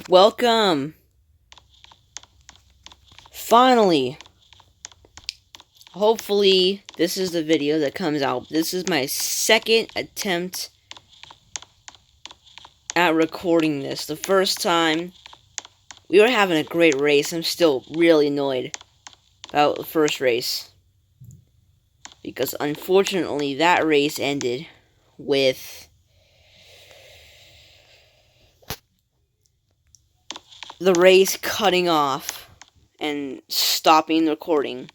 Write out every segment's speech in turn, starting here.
Welcome! Finally! Hopefully, this is the video that comes out. This is my second attempt at recording this. The first time, we were having a great race. I'm still really annoyed about the first race. Because unfortunately, that race ended with the race cutting off and stopping the recording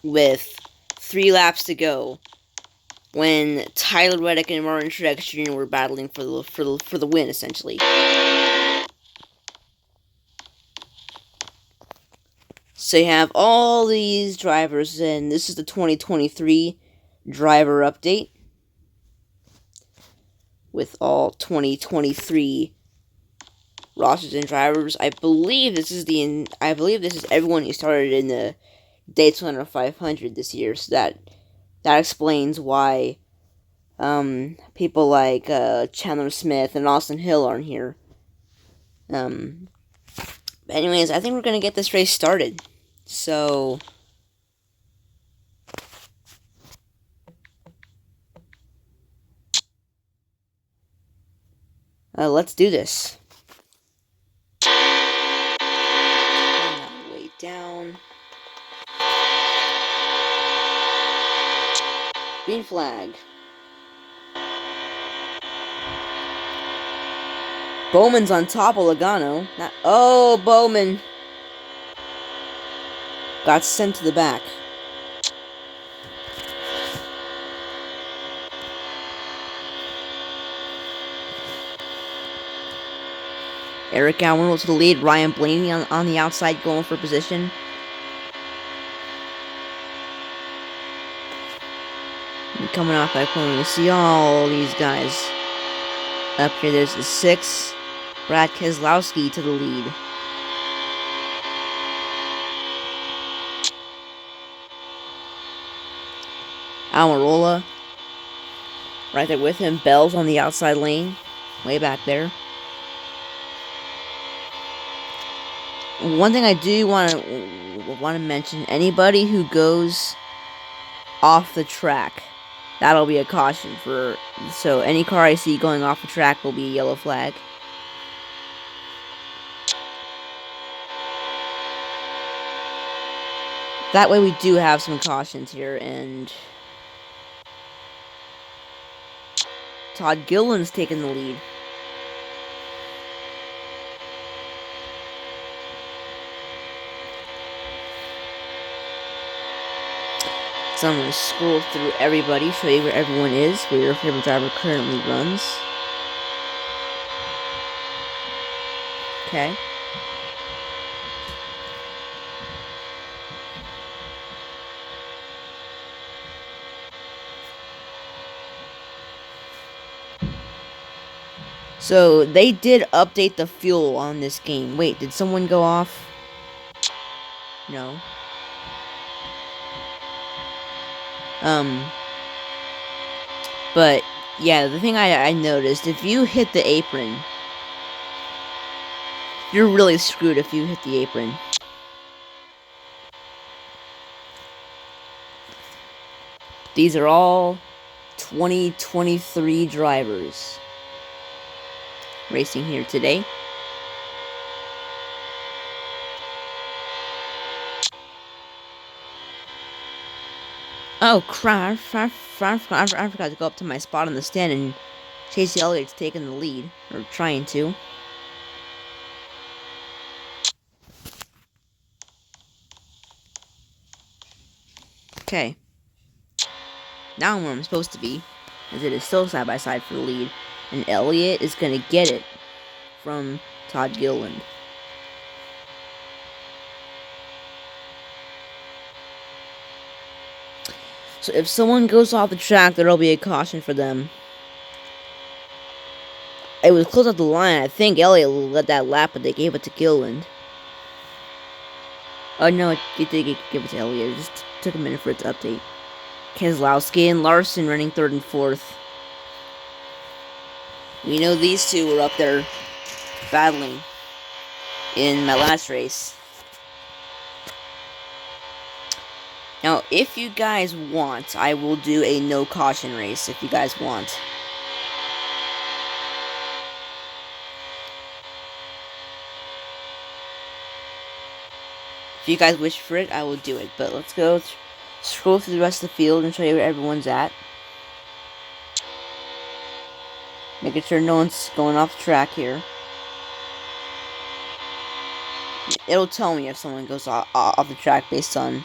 with 3 laps to go when Tyler Reddick and Martin Truex Jr. were battling for the win, essentially. So you have all these drivers, and this is the 2023 driver update with all 2023 rosters and drivers. I believe this is everyone who started in the Daytona 500 this year. So that explains why people like Chandler Smith and Austin Hill aren't here. Anyways, I think we're gonna get this race started. So let's do this. Way down. Green flag. Bowman's on top of Logano. Oh, Bowman got sent to the back. Eric Almirola to the lead. Ryan Blaney on the outside going for position. And coming off that corner, you see all these guys. Up here, there's the 6. Brad Keselowski to the lead. Almirola right there with him. Bell's on the outside lane. Way back there. One thing I do want to mention, anybody who goes off the track, that'll be a caution for. So any car I see going off the track will be a yellow flag. That way we do have some cautions here, and Todd Gilliland's taking the lead. So I'm going to scroll through everybody, show you where everyone is, where your favorite driver currently runs. Okay. So, they did update the fuel on this game. Wait, did someone go off? No. But, yeah, the thing I noticed, if you hit the apron, you're really screwed if you hit the apron. These are all 2023 drivers racing here today. Oh crap, I forgot to go up to my spot on the stand, and Chase Elliott's taking the lead, or trying to. Okay. Now I'm where I'm supposed to be, as it is still side by side for the lead, and Elliott is going to get it from Todd Gilliland. So if someone goes off the track, there'll be a caution for them. It was close at the line. I think Elliott led that lap, but they gave it to Gilliland. Oh no, it did give it to Elliott. It just took a minute for it to update. Keselowski and Larson running 3rd and 4th. We know these two were up there battling in my last race. Now, if you guys want, I will do a no caution race if you guys want. If you guys wish for it, I will do it. But let's go scroll through the rest of the field and show you where everyone's at. Making sure no one's going off the track here. It'll tell me if someone goes off the track based on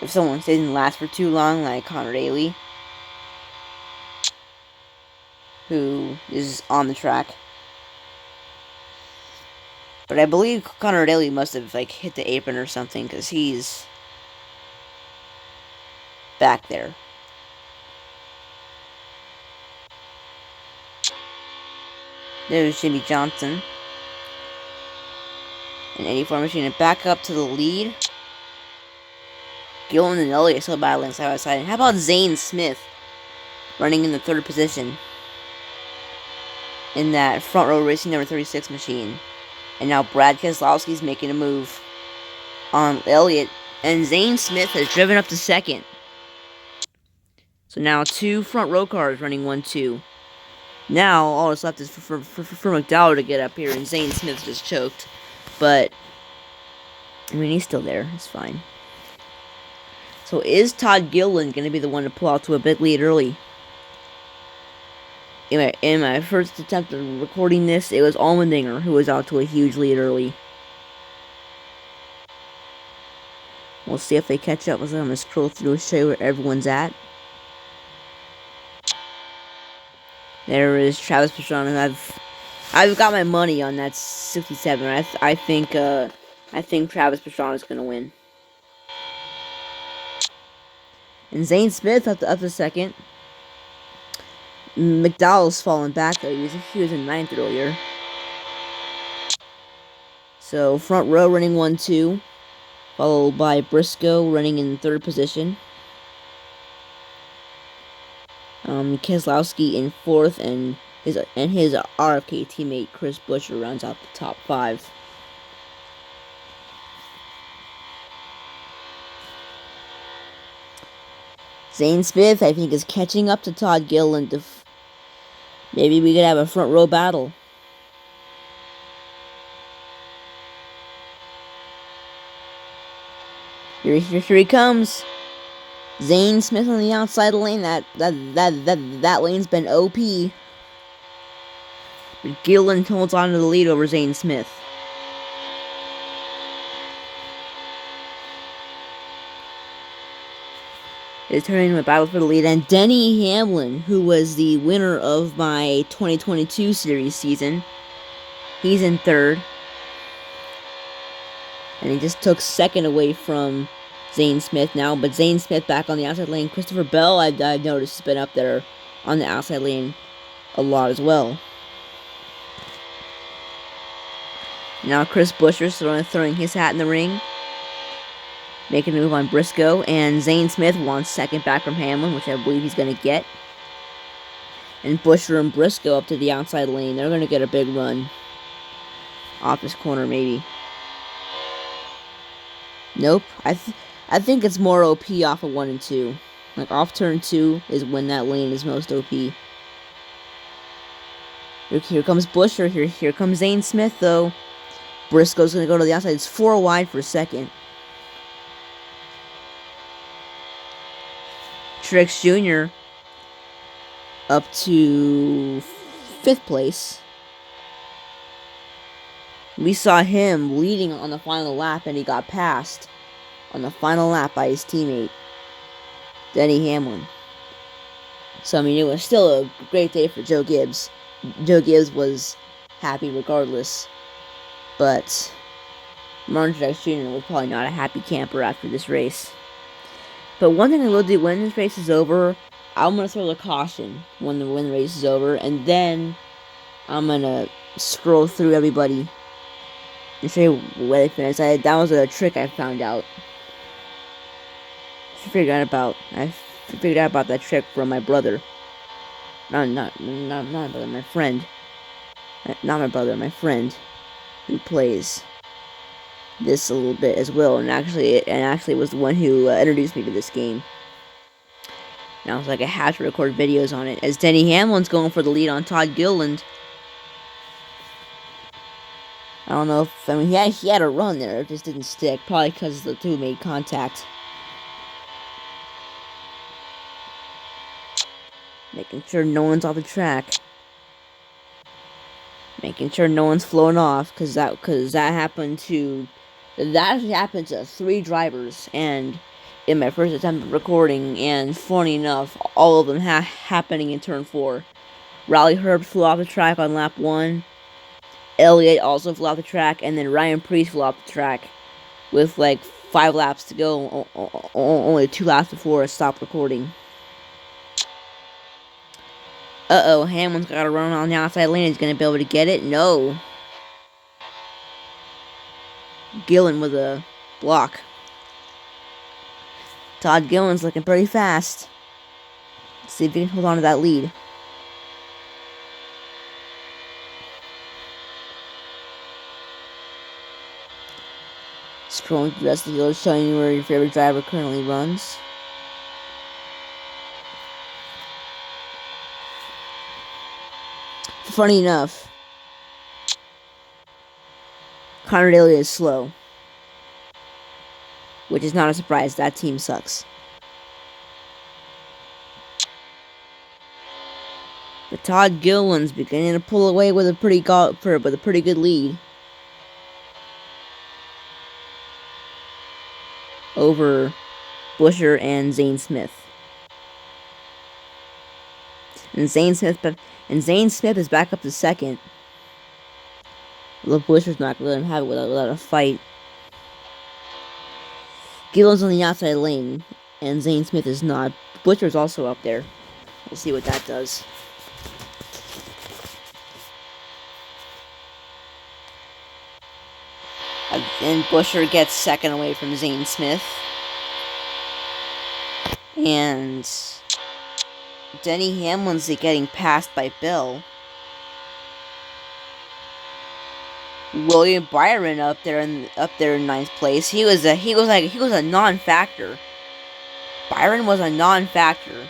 if someone didn't last for too long, like Connor Daly, who is on the track. But I believe Connor Daly must have like hit the apron or something because he's back there. There's Jimmy Johnson. An 84 machine and back up to the lead. Gillen and Elliott still battling side by side. And how about Zane Smith running in the third position in that front row racing number 36 machine? And now Brad Keselowski's making a move on Elliott. And Zane Smith has driven up to second. So now 2 front row cars running 1-2. Now all that's left is for McDowell to get up here, and Zane Smith just choked. But I mean, he's still there. It's fine. So is Todd Gilliland going to be the one to pull out to a big lead early? In my first attempt at recording this, it was Allmendinger who was out to a huge lead early. We'll see if they catch up. I'm going to scroll through and show you where everyone's at. There is Travis Pastrana. I've got my money on that 67. I think Travis Pastrana is going to win. And Zane Smith up to second. McDowell's fallen back though. He was in 9th earlier. So front row running 1-2, followed by Briscoe running in 3rd position. Keselowski in 4th, and his RFK teammate Chris Buescher rounds out the top 5. Zane Smith, I think, is catching up to Todd Gilliland. Maybe we could have a front row battle. Here he comes. Zane Smith on the outside lane. That lane's been OP. But Gilliland holds on to the lead over Zane Smith. It's turning into a battle for the lead, and Denny Hamlin, who was the winner of my 2022 series season, he's in 3rd. And he just took 2nd away from Zane Smith now, but Zane Smith back on the outside lane. Christopher Bell, I've noticed, has been up there on the outside lane a lot as well. Now Chris Buescher's throwing his hat in the ring, making a move on Briscoe, and Zane Smith wants 2nd back from Hamlin, which I believe he's going to get. And Buescher and Briscoe up to the outside lane. They're going to get a big run. Off this corner, maybe. Nope. I think it's more OP off of 1 and 2. Like, off turn 2 is when that lane is most OP. Here comes Buescher. Here comes Zane Smith, though. Briscoe's going to go to the outside. It's 4 wide for 2nd. Truex Jr. up to 5th place. We saw him leading on the final lap, and he got passed on the final lap by his teammate, Denny Hamlin. So, I mean, it was still a great day for Joe Gibbs. Joe Gibbs was happy regardless, but Martin Truex Jr. was probably not a happy camper after this race. But one thing I will do when this race is over, I'm going to throw the caution when the race is over, and then I'm going to scroll through everybody and show you where they finished. That was a trick I found out. I figured out about that trick from my brother. Not my brother, my friend. not my brother, my friend, who plays this a little bit as well, and actually was the one who introduced me to this game. Now it's like I have to record videos on it. As Denny Hamlin's going for the lead on Todd Gilliland. I don't know if, I mean, he had a run there, it just didn't stick, probably because the two made contact. Making sure no one's off the track. Making sure no one's flown off, because that happened to 3 drivers, and in my first attempt at recording, and funny enough, all of them happening in turn 4. Riley Herb flew off the track on lap 1. Elliott also flew off the track, and then Ryan Preece flew off the track with like 5 laps to go, only 2 laps before I stopped recording. Uh-oh, Hamlin's got to run on the outside lane. He's going to be able to get it? No. Gillen with a block. Todd Gillen's looking pretty fast. Let's see if he can hold on to that lead. Scrolling through the rest of the field, showing you where your favorite driver currently runs. Funny enough, Connor Daly is slow, which is not a surprise. That team sucks. But Todd Gillen's beginning to pull away with a pretty good lead over Busher and Zane Smith. And Zane Smith is back up to second. Although Busher's not going to let him have it without a fight. Gillen's on the outside lane, and Zane Smith is not. Busher's also up there. We'll see what that does. And Busher gets second away from Zane Smith. And Denny Hamlin's getting passed by Bell. William Byron up there in 9th place. He was a non-factor. Byron was a non-factor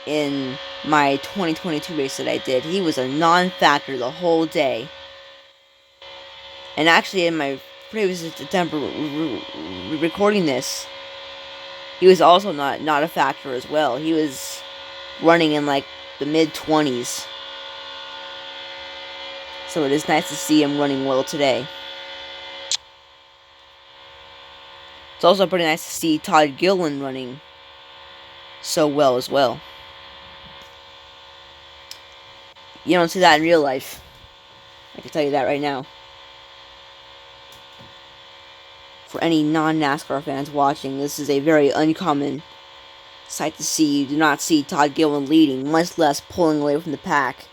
in my 2022 race that I did. He was a non-factor the whole day. And actually, in my previous attempt recording this, he was also not a factor as well. He was running in like the mid-20s. So it is nice to see him running well today. It's also pretty nice to see Todd Gillen running so well as well. You don't see that in real life. I can tell you that right now. For any non-NASCAR fans watching, this is a very uncommon sight to see. You do not see Todd Gillen leading, much less pulling away from the pack.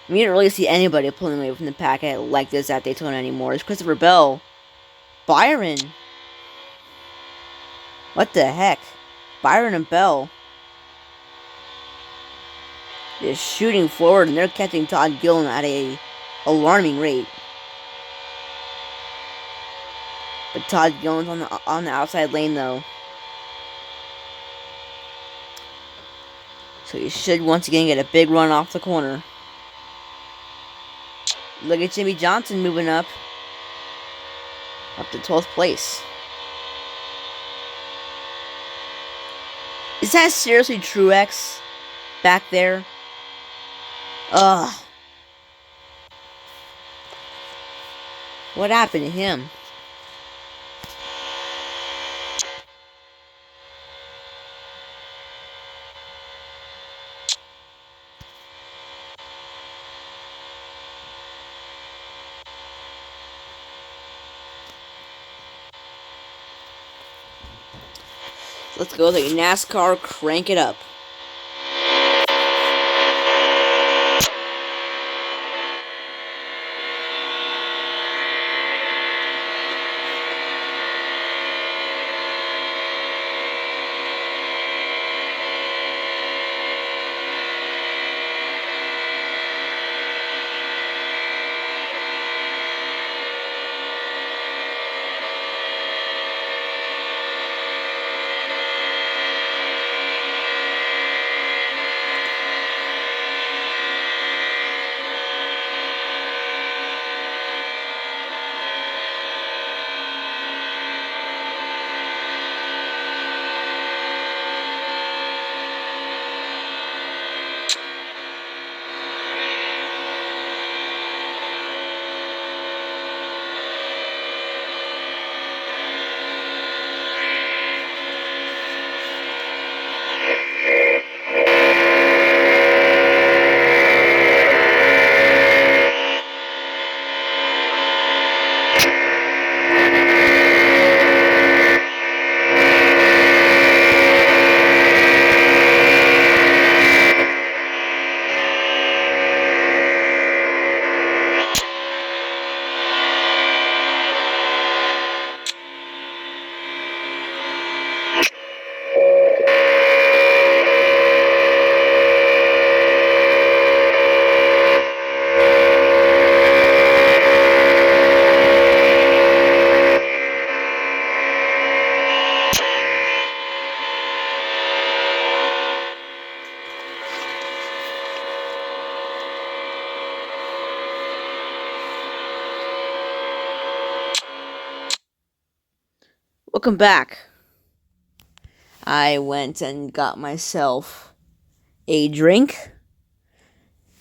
I mean, you don't really see anybody pulling away from the pack like this at Daytona anymore. It's Christopher Bell. Byron. What the heck? Byron and Bell. They're shooting forward, and they're catching Todd Gillen at a alarming rate. But Todd Gillen's on the outside lane, though. So he should once again get a big run off the corner. Look at Jimmy Johnson moving up to 12th place. Is that seriously Truex back there? Ugh. What happened to him? Let's go, the NASCAR, crank it up. Welcome back. I went and got myself a drink,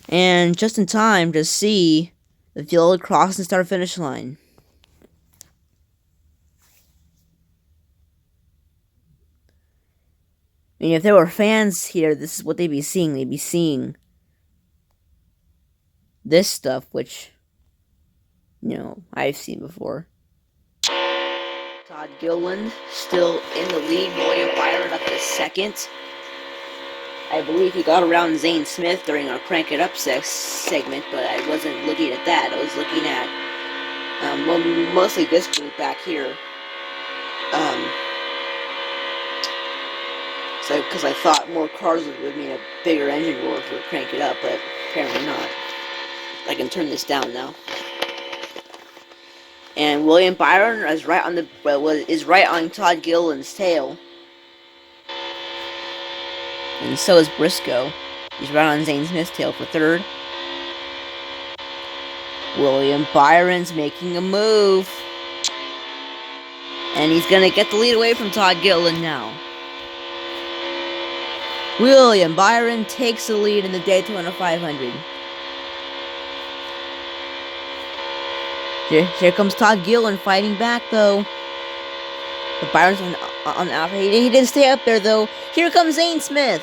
and just in time to see the field cross and start finish line. I mean, if there were fans here, this is what they'd be seeing. They'd be seeing this stuff, which, I've seen before. Todd Gilliland still in the lead. William Byron up to second. I believe he got around Zane Smith during our Crank It Up segment, but I wasn't looking at that. I was looking at mostly this group back here. Because I thought more cars would mean a bigger engine roar for Crank It Up, but apparently not. I can turn this down now. And William Byron is right on Todd Gilliland's tail. And so is Briscoe. He's right on Zane Smith's tail for third. William Byron's making a move. And he's going to get the lead away from Todd Gilliland now. William Byron takes the lead in the Daytona 500. Here comes Todd Gilliland fighting back, though. But Byron's on the outside. He didn't stay up there, though. Here comes Zane Smith.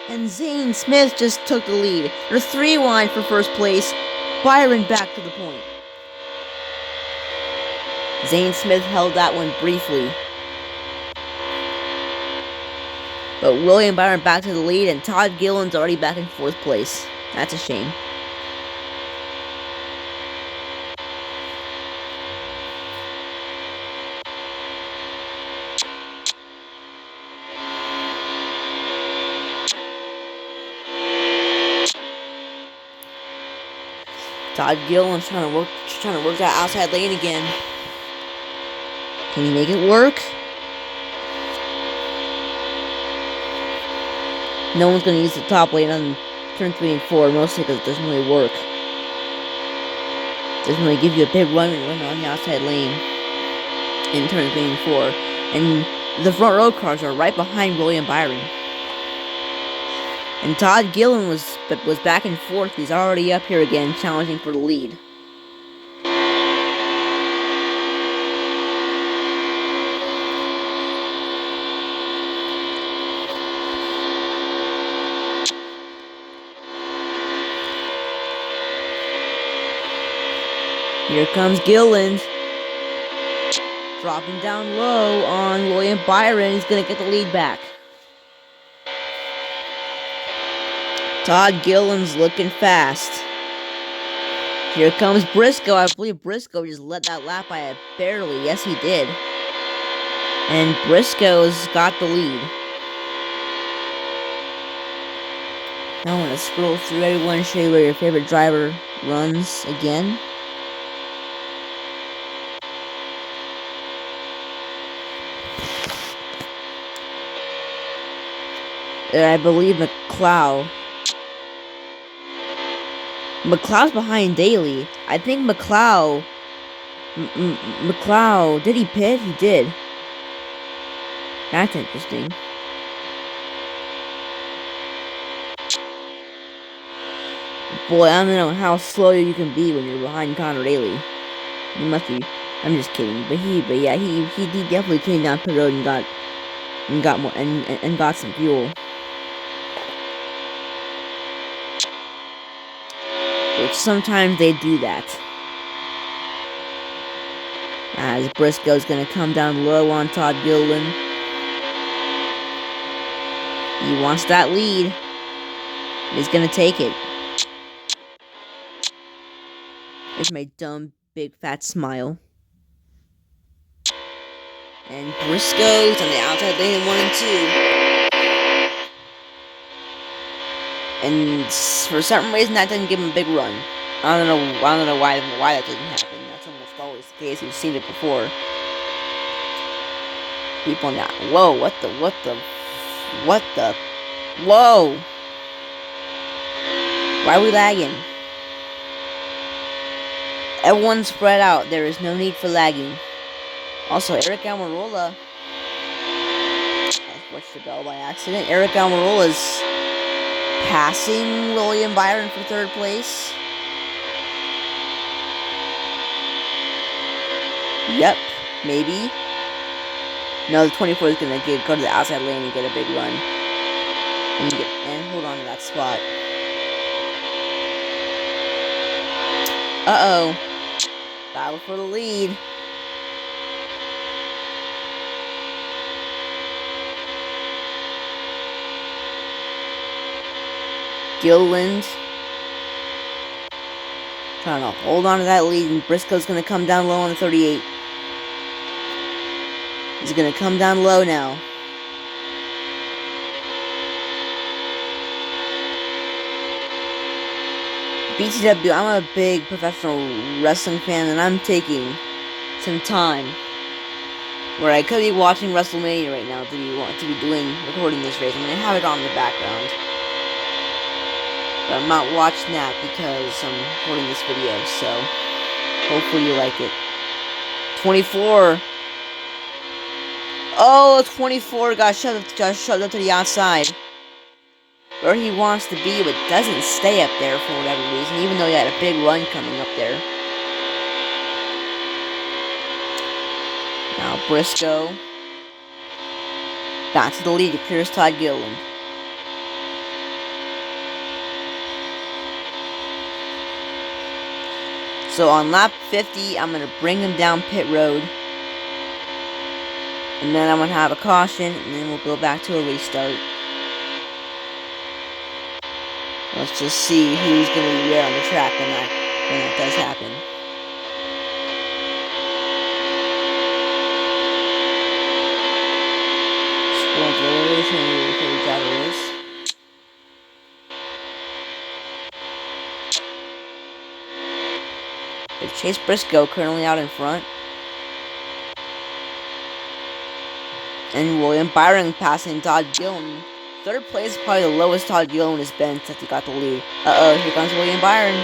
And Zane Smith just took the lead. There's 3 wide for first place. Byron back to the point. Zane Smith held that one briefly. But William Byron back to the lead, and Todd Gilliland's already back in 4th place. That's a shame. Todd Gilliland's trying to work that outside lane again. Can he make it work? No one's going to use the top lane on turn 3 and 4, mostly because it doesn't really work. It doesn't really give you a big run on the outside lane in turn 3 and 4. And the front row cars are right behind William Byron. And Todd Gilliland was back and forth. He's already up here again, challenging for the lead. Here comes Gilliland. Dropping down low on William Byron. He's going to get the lead back. Todd Gilliland's looking fast. Here comes Briscoe. I believe Briscoe just let that lap by barely. Yes, he did. And Briscoe's got the lead. Now I'm going to scroll through everyone and show you where your favorite driver runs again. I believe McLeod's behind Daly. I think McLeod, did he pit? He did. That's interesting. Boy, I don't know how slow you can be when you're behind Connor Daly. You must be. I'm just kidding. But he definitely came down pit road and got some fuel. Which sometimes they do that. As Briscoe's going to come down low on Todd Gilliland. He wants that lead. He's going to take it. There's my dumb, big, fat smile. And Briscoe's on the outside lane in 1 and 2. And for some reason, that didn't give him a big run. I don't know why that didn't happen. That's almost always the case. We've seen it before. People now. Whoa! What the? Whoa! Why are we lagging? Everyone spread out. There is no need for lagging. Also, Eric Almirola. I pushed the bell by accident. Eric Almirola is passing William Byron for third place. Yep, maybe. No, the 24 is going to go to the outside lane and get a big run. And hold on to that spot. Uh-oh. Battle for the lead. Gilliland trying to hold on to that lead, and Briscoe's going to come down low on the 38. He's going to come down low now. BTW, I'm a big professional wrestling fan, and I'm taking some time where I could be watching WrestleMania right now to be recording this race. I'm going to have it on in the background. But I'm not watching that because I'm recording this video, so hopefully you like it. 24. Oh, 24 got shoved up to the outside. Where he wants to be, but doesn't stay up there for whatever reason, even though he had a big run coming up there. Now Briscoe. Back to the lead, it clears Todd Gilliland. So on lap 50, I'm going to bring him down pit road. And then I'm going to have a caution, and then we'll go back to a restart. Let's just see who's going to be there on the track when that does happen. Scroll to the elevation and who the driver is. But Chase Briscoe currently out in front. And William Byron passing Todd Gilliland. Third place is probably the lowest Todd Gilliland has been since he got the lead. Uh-oh, here comes William Byron.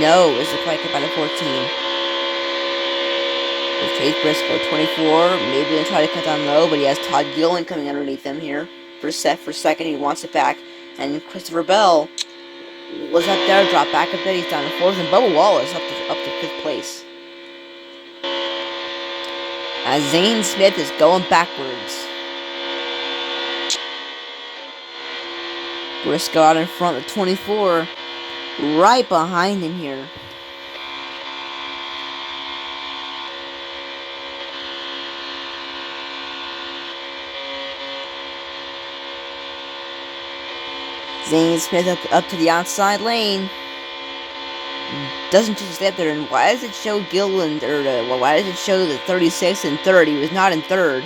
No, it's probably cut by the 14. With Chase Briscoe, 24. Maybe going to try to cut down low, but he has Todd Gilliland coming underneath him here. For second, he wants it back. And Christopher Bell was up there, dropped back a bit, he's down to 4th. And Bubba Wallace up to 5th place. As Zane Smith is going backwards. Briscoe out in front of 24, right behind him here. Zane Smith up to the outside lane. Doesn't just stay up there. And why does it show Gilliland, why does it show the 36 and 3rd? He was not in 3rd.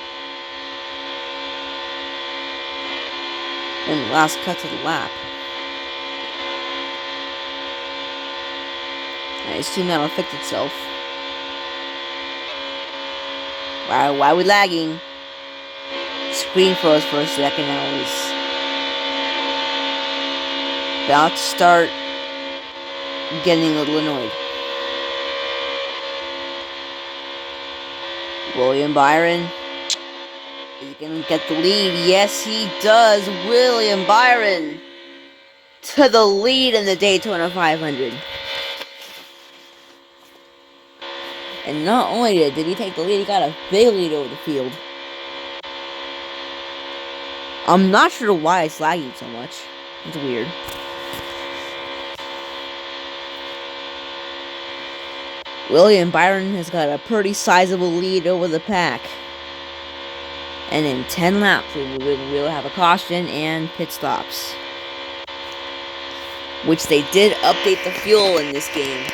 And last cut to the lap. I assume that'll fix itself. Why are we lagging? Screen froze for a second. I was about to start getting a little annoyed. William Byron. He's gonna get the lead. Yes, he does. William Byron to the lead in the Daytona 500. And not only did he take the lead, he got a big lead over the field. I'm not sure why it's lagging so much. It's weird. William Byron has got a pretty sizable lead over the pack. And in 10 laps, we will have a caution and pit stops. Which they did update the fuel in this game.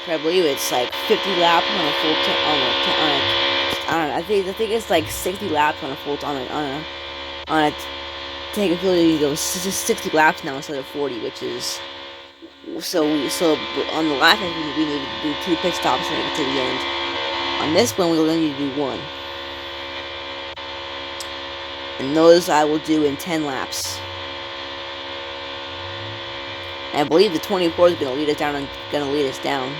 I believe it's like 50 laps on a full I think it's like 60 laps on a full on a tank of fuel. You go 60 laps now instead of 40, which is so on the last one we need to do 2 pit stops to make it to the end. On this one, we only need to do 1. And those I will do in 10 laps. And I believe the 24 is going to lead us down.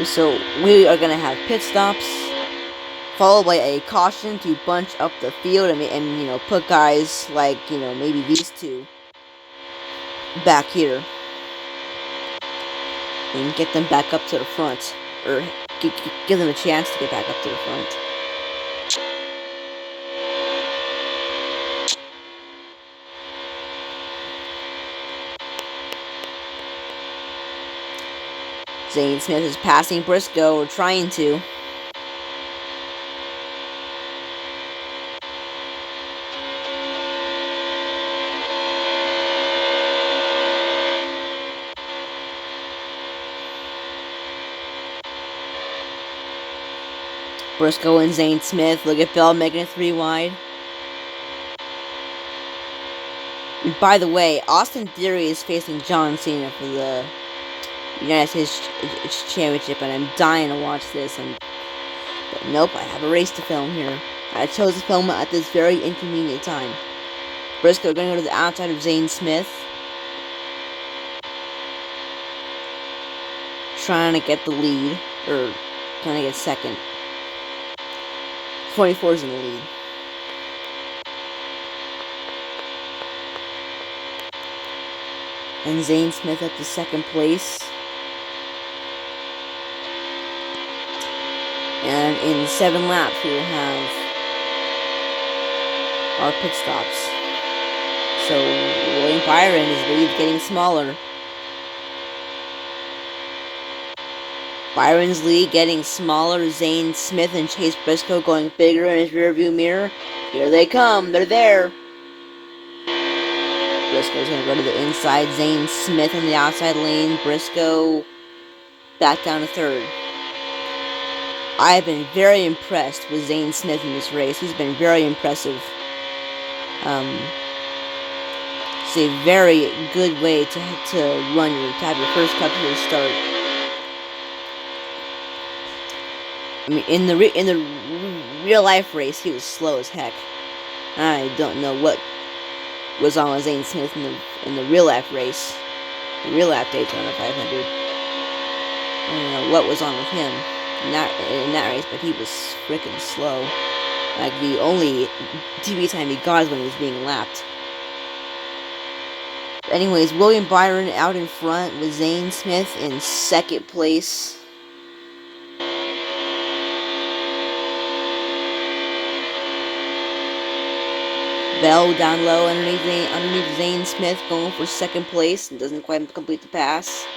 So we are going to have pit stops, followed by a caution to bunch up the field and put guys like maybe these two back here and get them back up to the front, or give them a chance to get back up to the front. Zane Smith is passing Briscoe, or trying to. Briscoe and Zane Smith. Look at Bell making it 3 wide. And by the way, Austin Theory is facing John Cena for the United States Championship, and I'm dying to watch this. But nope, I have a race to film here. I chose to film it at this very inconvenient time. Briscoe going to go to the outside of Zane Smith, trying to get the lead, or trying to get second. 24 is in the lead. And Zane Smith up to second place. And in 7 laps, we will have our pit stops. So William Byron, his lead getting smaller. Byron's lead getting smaller. Zane Smith and Chase Briscoe going bigger in his rearview mirror. Here they come. They're there. Briscoe's going to go to the inside. Zane Smith on the outside lane. Briscoe back down to third. I have been very impressed with Zane Smith in this race. He's been very impressive. It's a very good way to have your first cut to the start. I mean, in the real life race, he was slow as heck. I don't know what was on with Zane Smith in the real life race, the real life Daytona 500. I don't know what was on with him in that race, but he was freaking slow. Like, the only TV time he got is when he was being lapped. Anyways, William Byron out in front with Zane Smith in second place. Bell down low underneath Zane Smith, going for second place and doesn't quite complete the pass.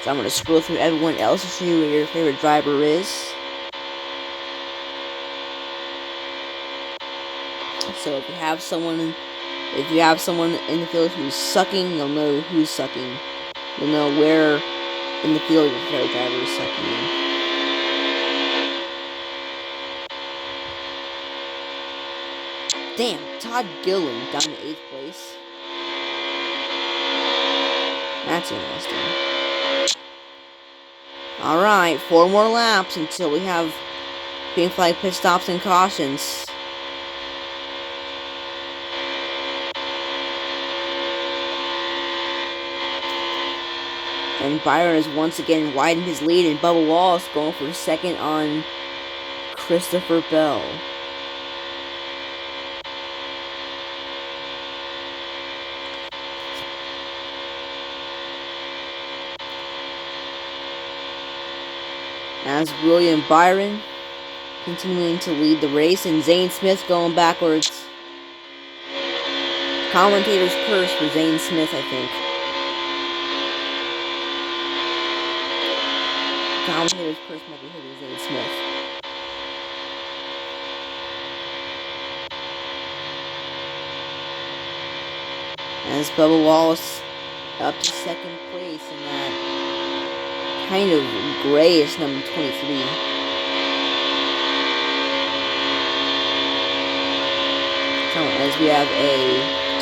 So I'm going to scroll through everyone else to see who your favorite driver is. So if you have someone in the field who's sucking, you'll know who's sucking. You'll know where in the field your favorite driver is sucking in. Damn, Todd Gillen down to 8th place. That's interesting. Alright, 4 more laps until we have green flag pit stops and cautions. And Byron has once again widened his lead, and Bubba Wallace going for second on Christopher Bell. As William Byron continuing to lead the race, and Zane Smith going backwards. Commentator's curse for Zane Smith, I think. Commentator's curse might be hitting Zane Smith. As Bubba Wallace up to second place in that kind of grayish number 23. So as we have a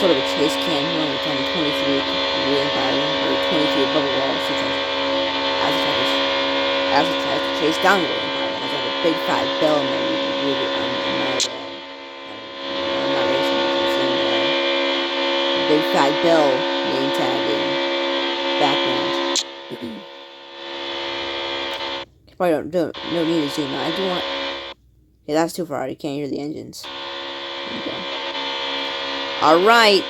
sort of a chase cam here on the 23 William Byron, or 23 Bubba Wallace, as he tries to chase down William Byron. As I have a big fat bell in my I'm not racing, I'm saying big fat bell name tag in background. Probably don't need to zoom out. I do want. Okay, that's too far. You can't hear the engines. There you go. All right.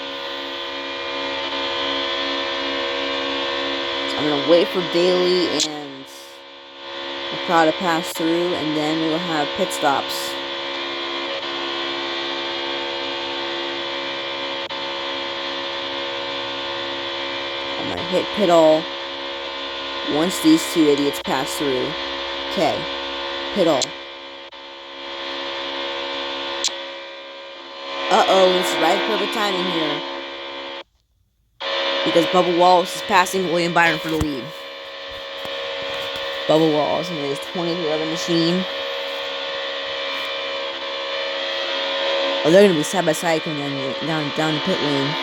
So I'm gonna wait for Daly and the crowd to pass through, and then we'll have pit stops. I'm gonna hit pit all once these two idiots pass through. Okay, pit all. Uh-oh, this is right perfect timing here. Because Bubba Wallace is passing William Byron for the lead. Bubba Wallace and his 2311 machine. Oh, they're gonna be side by side coming down the pit lane.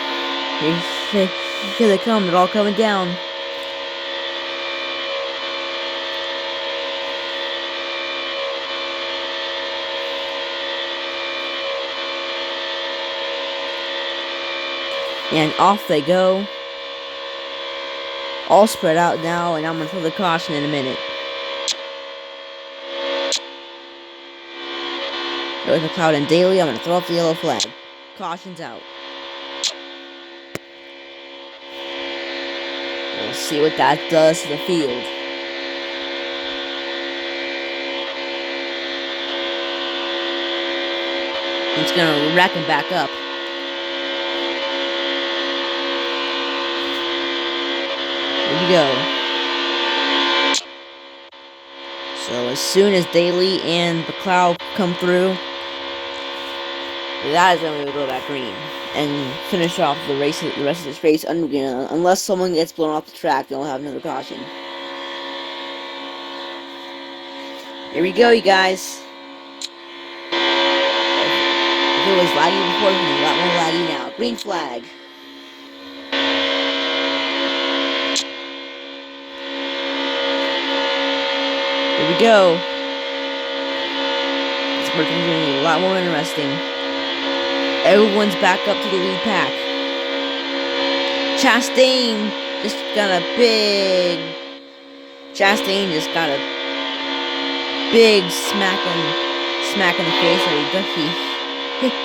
Here they come, they're all coming down. And off they go. All spread out now, and I'm going to throw the caution in a minute. There's McLeod and Daly. I'm going to throw up the yellow flag. Caution's out. We'll see what that does to the field. It's going to rack him back up. Here we go. So as soon as Daly and McLeod come through, that is when we will go back green and finish off the rest of this race under green. Unless someone gets blown off the track, then we'll have another caution. Here we go, you guys. If it was laggy before, it's going to be a lot more laggy now. Green flag. Here we go. This work is going to be a lot more interesting. Everyone's back up to the lead pack. Chastain just got a big smack in the face.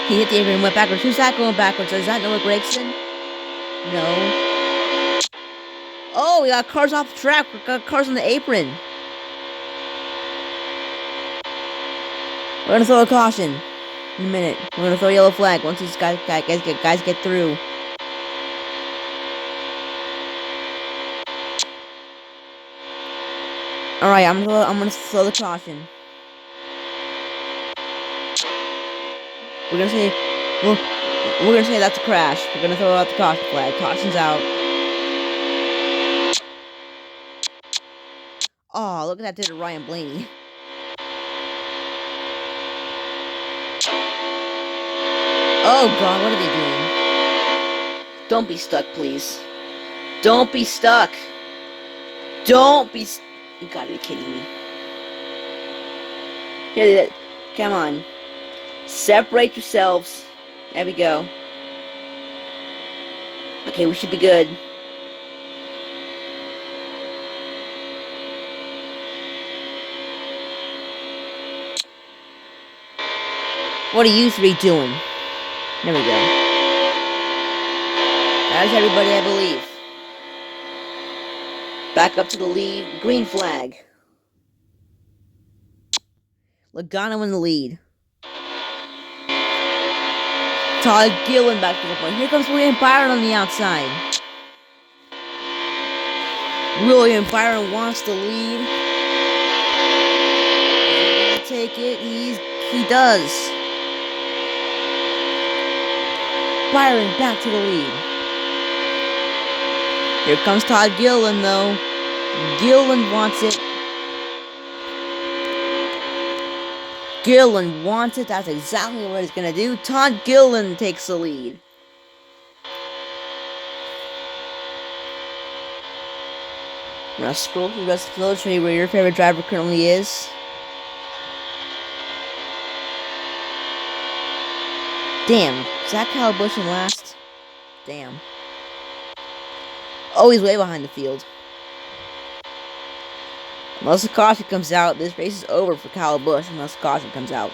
He hit the apron and went backwards. Who's that going backwards? Is that Noah Gragson? No. Oh, we got cars off the track. We got cars on the apron. We're gonna throw a caution in a minute. We're gonna throw a yellow flag once these guys get through. All right, I'm gonna throw the caution. We're gonna say that's a crash. We're gonna throw out the caution flag. Caution's out. Oh, look at that did to Ryan Blaney. Oh God, what are they doing? Don't be stuck, please. Don't be stuck. Don't be. You gotta be kidding me. Here, come on. Separate yourselves. There we go. Okay, we should be good. What are you three doing? There we go. There's everybody, I believe. Back up to the lead. Green flag. Logano in the lead. Todd Gillen back to the point. Here comes William Byron on the outside. William Byron wants the lead. He's gonna take it. He does. Byron back to the lead. Here comes Todd Gillen, though. Gillen wants it. Gillen wants it. That's exactly what he's going to do. Todd Gillen takes the lead. I'm going to scroll through the rest of the field, show you where your favorite driver currently is. Damn, Zach Kyle Busch in last. Damn. Oh, he's way behind the field. Unless the caution comes out, this race is over for Kyle Busch unless the caution comes out.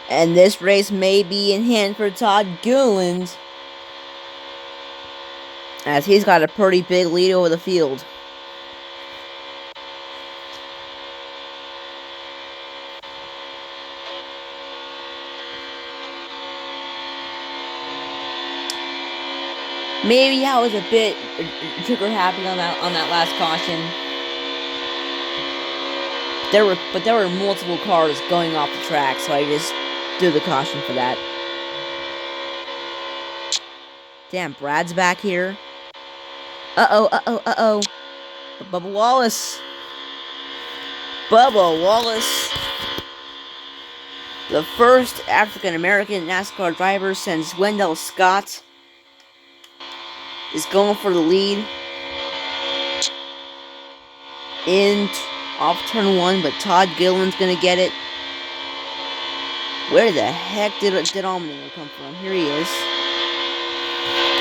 And this race may be in hand for Todd Gilliland, as he's got a pretty big lead over the field. Maybe I was a bit trigger happy on that last caution. There were multiple cars going off the track, so I just threw the caution for that. Damn, Brad's back here. Uh-oh. Bubba Wallace. The first African-American NASCAR driver since Wendell Scott is going for the lead. Off turn 1, but Todd Gilliland's gonna get it. Where the heck did Allmendinger come from? Here he is.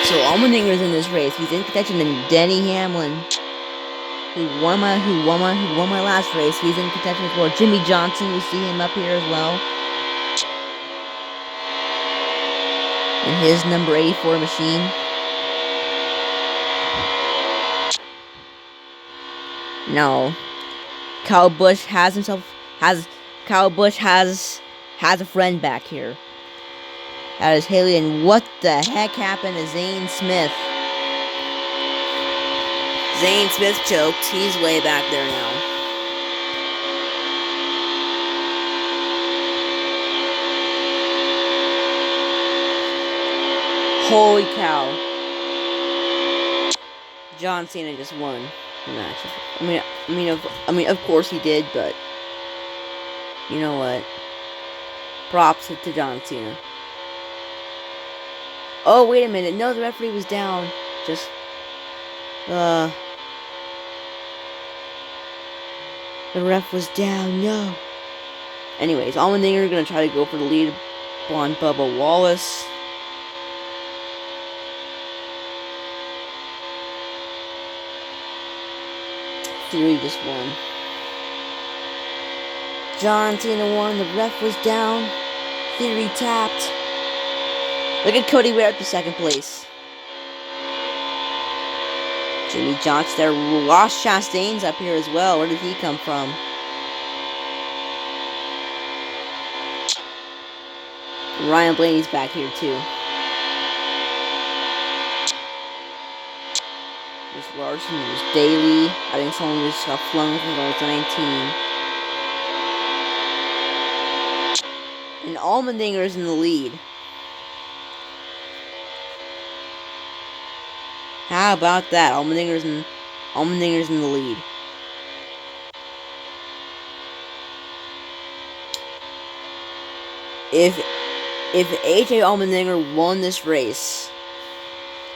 So Allmendinger's in this race. He's in contention than Denny Hamlin, who won my last race. He's in contention as well. Jimmy Johnson, we see him up here as well. And his number 84 machine. No. Kyle Busch has a friend back here. That is Haley, and what the heck happened to Zane Smith? Zane Smith choked. He's way back there now. Holy cow. John Cena just won the match. I mean, of course he did, but you know what? Props to John Cena. Oh, wait a minute. No, the referee was down. The ref was down. No. Anyways, Allmendinger gonna try to go for the lead on Bubba Wallace. Theory just won. John Cena won. The ref was down. Theory tapped. Look at Cody Ware up to second place. Jimmy Johnson there. Ross Chastain's up here as well. Where did he come from? Ryan Blaney's back here too. There's Larson, there's Daly. I think someone just got flung from goal to 19. And Allmendinger's in the lead. How about that? Allmendinger's in the lead. If AJ Allmendinger won this race,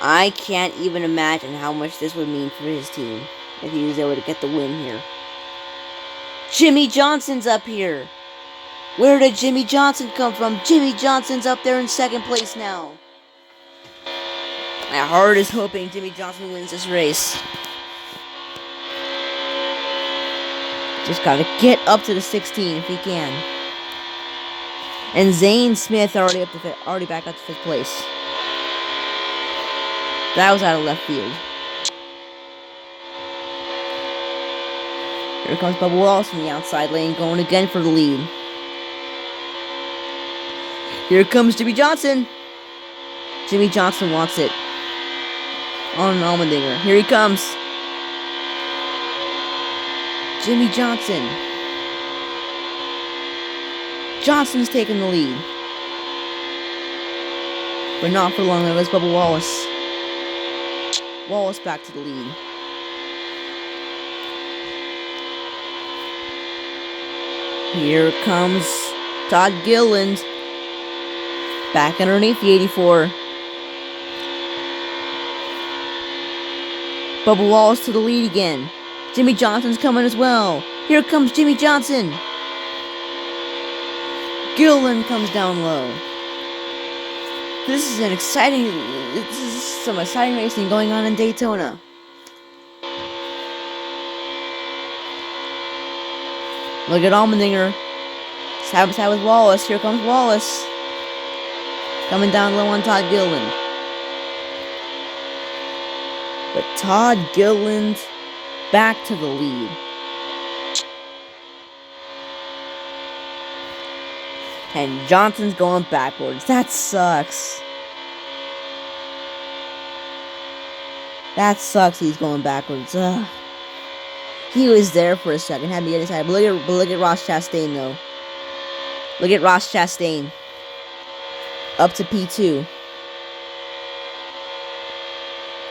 I can't even imagine how much this would mean for his team if he was able to get the win here. Jimmy Johnson's up here. Where did Jimmy Johnson come from? Jimmy Johnson's up there in second place now. My heart is hoping Jimmy Johnson wins this race. Just gotta get up to the 16 if he can. And Zane Smith already back up to 5th place. That was out of left field. Here comes Bubba Wallace from the outside lane, going again for the lead. Here comes Jimmy Johnson. Jimmy Johnson wants it. On Allmendinger. Here he comes. Jimmy Johnson. Johnson's taking the lead. But not for long. There goes Bubba Wallace. Wallace back to the lead. Here comes Todd Gilliland. Back underneath the 84. Bubba Wallace to the lead again. Jimmy Johnson's coming as well. Here comes Jimmy Johnson. Gilliland comes down low. This is this is some exciting racing going on in Daytona. Look at Allmendinger. Side by side with Wallace. Here comes Wallace. Coming down low on Todd Gilliland. But Todd Gilliland back to the lead. And Johnson's going backwards. That sucks. That sucks he's going backwards. Ugh. He was there for a second. Had me get inside. But look at Ross Chastain, though. Look at Ross Chastain. Up to P2.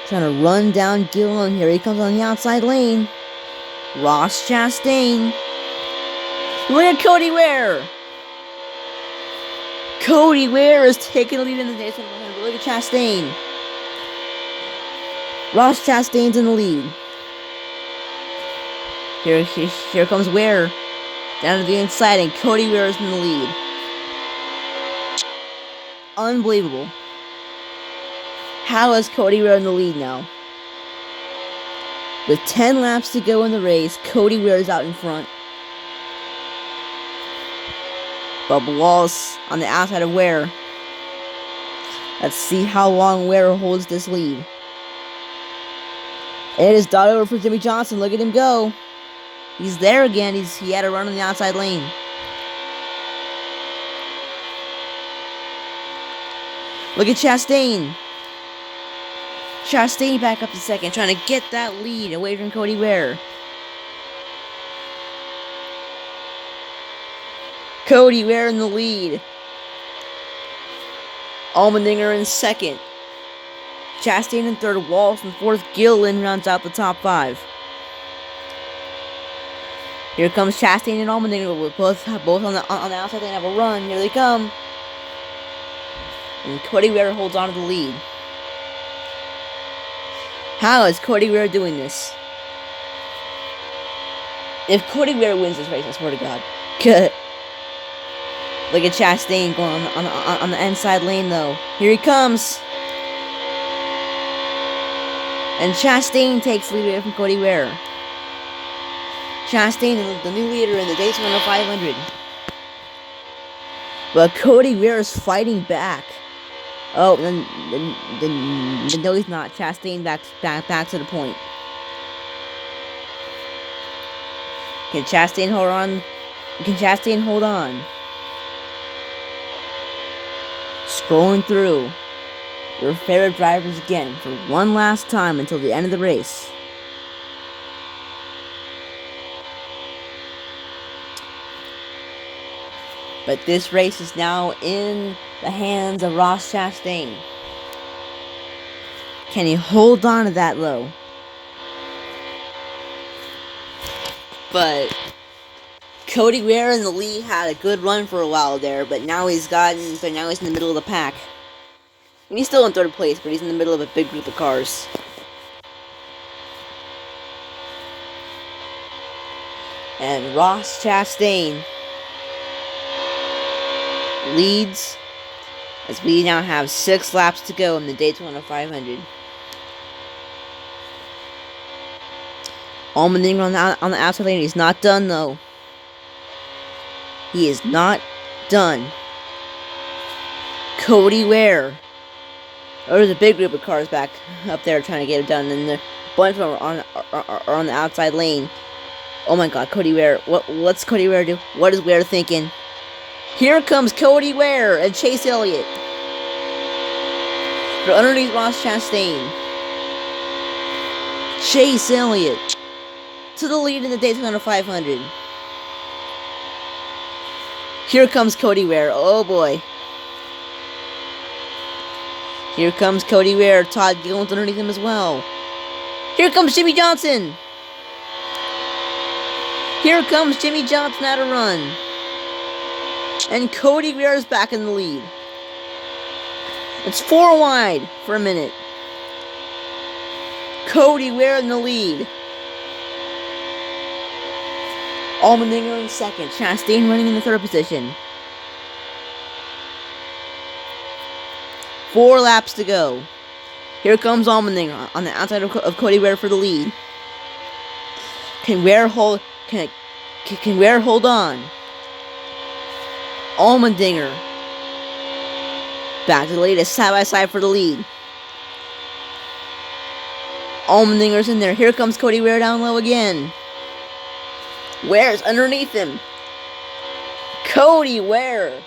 Trying to run down Gilliland. Here he comes on the outside lane. Ross Chastain. Look at Cody Ware. Cody Ware is taking the lead in the Daytona 500. Look at Chastain. Ross Chastain's in the lead. Here comes Ware. Down to the inside, and Cody Ware is in the lead. Unbelievable. How is Cody Ware in the lead now? With 10 laps to go in the race, Cody Ware is out in front. Bubba Wallace on the outside of Ware. Let's see how long Ware holds this lead. It is dot over for Jimmy Johnson. Look at him go. He's there again. He had a run on the outside lane. Look at Chastain. Chastain back up to second, trying to get that lead away from Cody Ware. Cody Ware in the lead. Allmendinger in second. Chastain in third. Wallace in fourth. Gilliland rounds out the top 5. Here comes Chastain and Allmendinger with both on the outside lane have a run. Here they come. And Cody Ware holds on to the lead. How is Cody Ware doing this? If Cody Ware wins this race, I swear to God. Good. Look at Chastain going on the inside lane, though. Here he comes. And Chastain takes the lead away from Cody Ware. Chastain, the new leader in the Daytona 500. But Cody Ware is fighting back. Oh, then no, he's not. Chastain back to the point. Can Chastain hold on? Can Chastain hold on? Scrolling through your favorite drivers again for one last time until the end of the race. But this race is now in the hands of Ross Chastain. Can he hold on to that low? But Cody Ware in the lead had a good run for a while there, but now he's in the middle of the pack. And he's still in third place, but he's in the middle of a big group of cars. And Ross Chastain leads as we now have 6 laps to go in the Daytona 500. Allmendinger on the outside lane. He's not done, though. He is not done. Cody Ware. There's a big group of cars back up there trying to get it done, and a bunch of them are on the outside lane. Oh my God, Cody Ware. What's Cody Ware do? What is Ware thinking? Here comes Cody Ware and Chase Elliott. They're underneath Ross Chastain. Chase Elliott to the lead in the Daytona 500. Here comes Cody Ware. Oh boy. Here comes Cody Ware. Todd Gilliland's underneath him as well. Here comes Jimmy Johnson. Here comes Jimmy Johnson at a run. And Cody Ware is back in the lead. It's 4 wide for a minute. Cody Ware in the lead. Allmendinger in second. Chastain running in the third position. 4 laps to go. Here comes Allmendinger on the outside of Cody Ware for the lead. Can Ware hold on? Allmendinger back to the lead, side by side for the lead. Allmendinger's in there. Here comes Cody Ware down low again. Ware's underneath him. Cody Ware.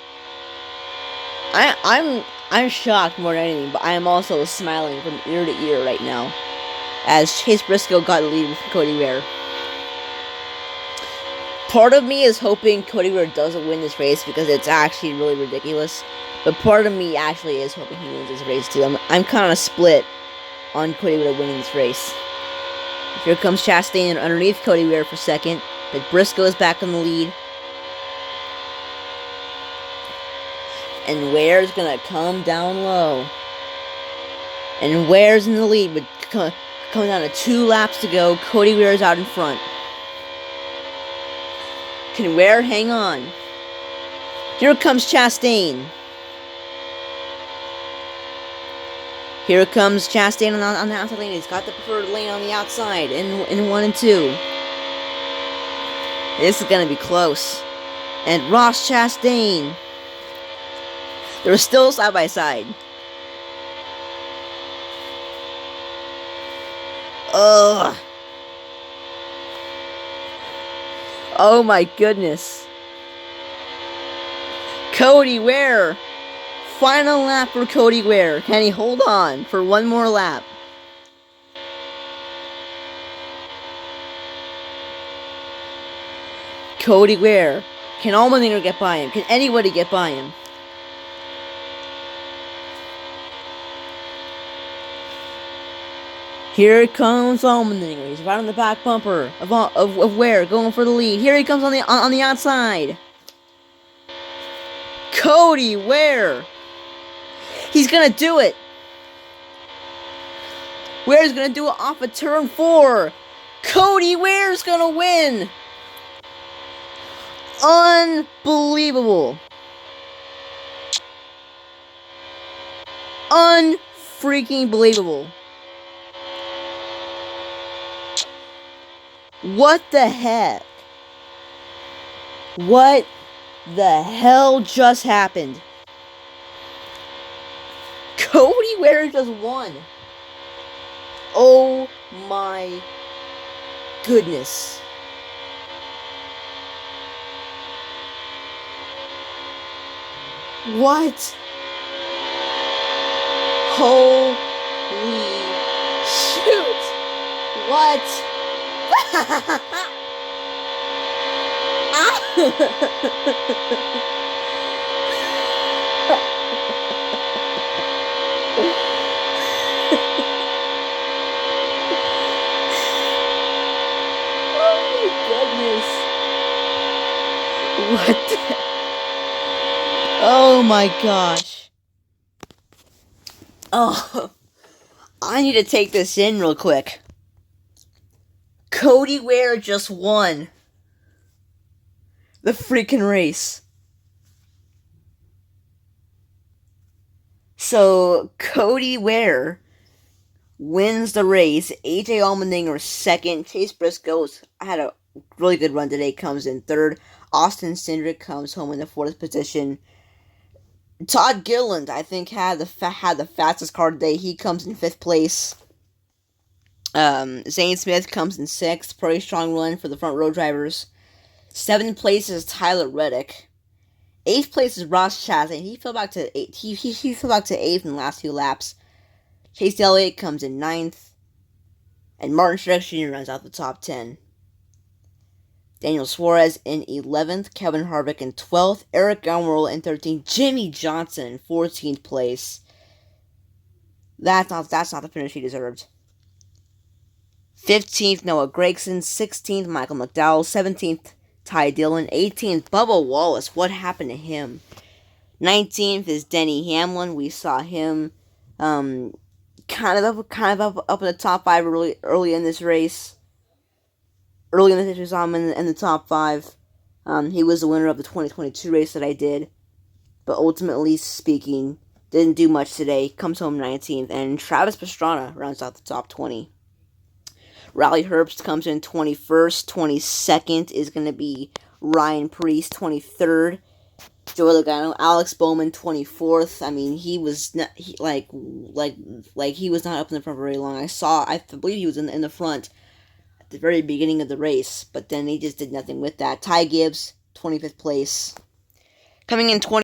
I'm shocked more than anything, but I am also smiling from ear to ear right now as Chase Briscoe got the lead with Cody Ware. Part of me is hoping Cody Ware doesn't win this race because it's actually really ridiculous. But part of me actually is hoping he wins this race too. I'm kind of split on Cody Ware winning this race. Here comes Chastain underneath Cody Ware for second, but Briscoe is back in the lead. And Ware's gonna come down low. And Ware's in the lead, but coming down to 2 laps to go. Cody Ware's out in front. Can Ware hang on? Here comes Chastain. Here comes Chastain on the outside lane. He's got the preferred lane on the outside in 1 and 2. This is going to be close. And Ross Chastain. They're still side by side. Ugh. Oh my goodness. Cody Ware. Final lap for Cody Ware. Can he hold on for one more lap? Cody Ware. Can Allmendinger get by him? Can anybody get by him? Here comes Allmendinger. He's right on the back bumper of Ware, going for the lead. Here he comes on the outside. Cody Ware. He's gonna do it. Ware's gonna do it off of turn 4. Cody Ware's gonna win. Unbelievable. Unfreaking believable. What the heck? What the hell just happened? Cody Ware just won. Oh my goodness. What? Holy shoot. What? What the? Oh my gosh. Oh, I need to take this in real quick. Cody Ware just won the freaking race. So, Cody Ware wins the race. AJ Allmendinger second. Chase Briscoe had a really good run today, comes in third. Austin Cindric comes home in the 4th position. Todd Gilliland, I think, had the fastest car today. He comes in 5th place. Zane Smith comes in 6th. Pretty strong run for the front row drivers. 7th place is Tyler Reddick. 8th place is Ross Chastain. He fell back to 8th. He fell back to 8th in the last few laps. Chase Elliott comes in 9th. And Martin Truex Jr. runs out the top 10. Daniel Suarez in 11th, Kevin Harvick in 12th, Eric Almirola in 13th, Jimmy Johnson in 14th place. That's not the finish he deserved. 15th, Noah Gragson, 16th, Michael McDowell, 17th, Ty Dillon, 18th, Bubba Wallace. What happened to him? 19th is Denny Hamlin. We saw him kind of up in the top 5 early in this race. Early in the race, we saw him in the top 5. He was the winner of the 2022 race that I did. But ultimately speaking, Didn't do much today. Comes home 19th. And Travis Pastrana rounds out the top 20. Riley Herbst comes in 21st. 22nd is going to be Ryan Preece. 23rd, Joey Logano. Alex Bowman, 24th. I mean, he was not, he was not up in the front for very long. I believe he was in the front at the very beginning of the race, but then he just did nothing with that. Ty Gibbs, 25th place. Coming in 20.